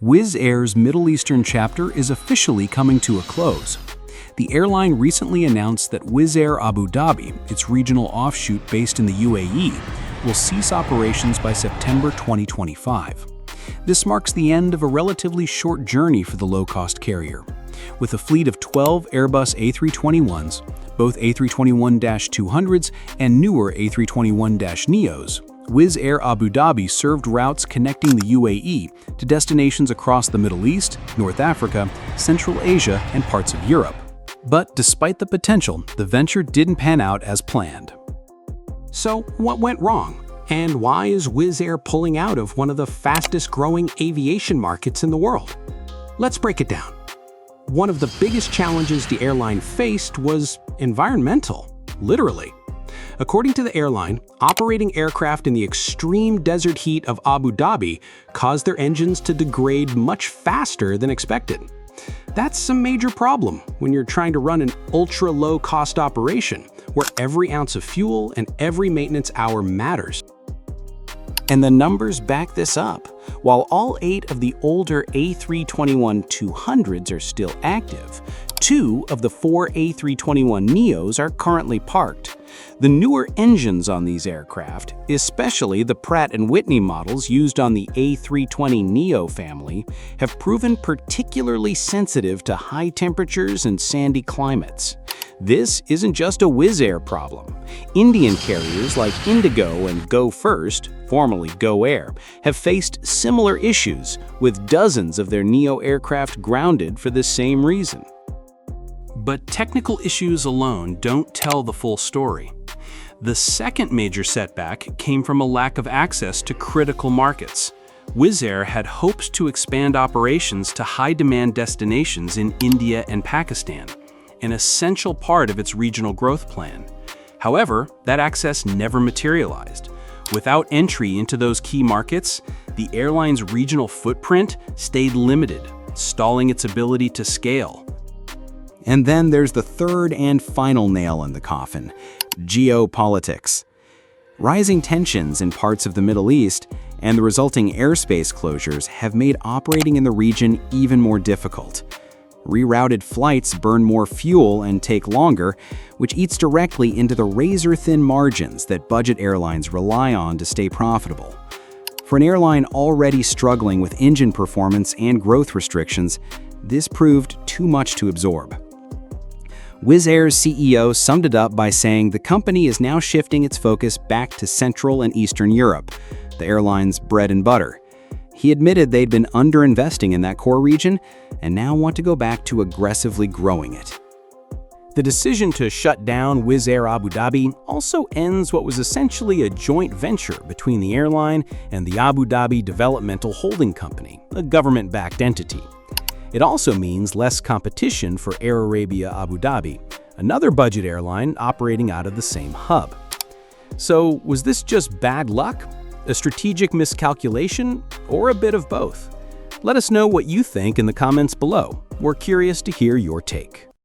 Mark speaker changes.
Speaker 1: Wizz Air's Middle Eastern chapter is officially coming to a close. The airline recently announced that Wizz Air Abu Dhabi, its regional offshoot based in the UAE, will cease operations by September 2025. This marks the end of a relatively short journey for the low-cost carrier. With a fleet of 12 Airbus A321s, both A321-200s and newer A321-neos, Wizz Air Abu Dhabi served routes connecting the UAE to destinations across the Middle East, North Africa, Central Asia, and parts of Europe. But despite the potential, the venture didn't pan out as planned.
Speaker 2: So what went wrong? And why is Wizz Air pulling out of one of the fastest-growing aviation markets in the world? Let's break it down. One of the biggest challenges the airline faced was environmental, literally. According to the airline, operating aircraft in the extreme desert heat of Abu Dhabi caused their engines to degrade much faster than expected. That's a major problem when you're trying to run an ultra-low-cost operation, where every ounce of fuel and every maintenance hour matters.
Speaker 3: And the numbers back this up. While all 8 of the older A321-200s are still active, 2 of the 4 A321neos are currently parked. The newer engines on these aircraft, especially the Pratt & Whitney models used on the A320neo family, have proven particularly sensitive to high temperatures and sandy climates. This isn't just a Wizz Air problem. Indian carriers like Indigo and Go First, formerly Go Air, have faced similar issues, with dozens of their neo aircraft grounded for the same reason.
Speaker 1: But technical issues alone don't tell the full story. The second major setback came from a lack of access to critical markets. Wizz Air had hopes to expand operations to high-demand destinations in India and Pakistan, an essential part of its regional growth plan. However, that access never materialized. Without entry into those key markets, the airline's regional footprint stayed limited, stalling its ability to scale.
Speaker 3: And then there's the third and final nail in the coffin: geopolitics. Rising tensions in parts of the Middle East and the resulting airspace closures have made operating in the region even more difficult. Rerouted flights burn more fuel and take longer, which eats directly into the razor-thin margins that budget airlines rely on to stay profitable. For an airline already struggling with engine performance and growth restrictions, this proved too much to absorb. Wizz Air's CEO summed it up by saying the company is now shifting its focus back to Central and Eastern Europe, the airline's bread and butter. He admitted they'd been underinvesting in that core region and now want to go back to aggressively growing it.
Speaker 1: The decision to shut down Wizz Air Abu Dhabi also ends what was essentially a joint venture between the airline and the Abu Dhabi Developmental Holding Company, a government-backed entity. It also means less competition for Air Arabia Abu Dhabi, another budget airline operating out of the same hub. So, was this just bad luck, a strategic miscalculation, or a bit of both? Let us know what you think in the comments below. We're curious to hear your take.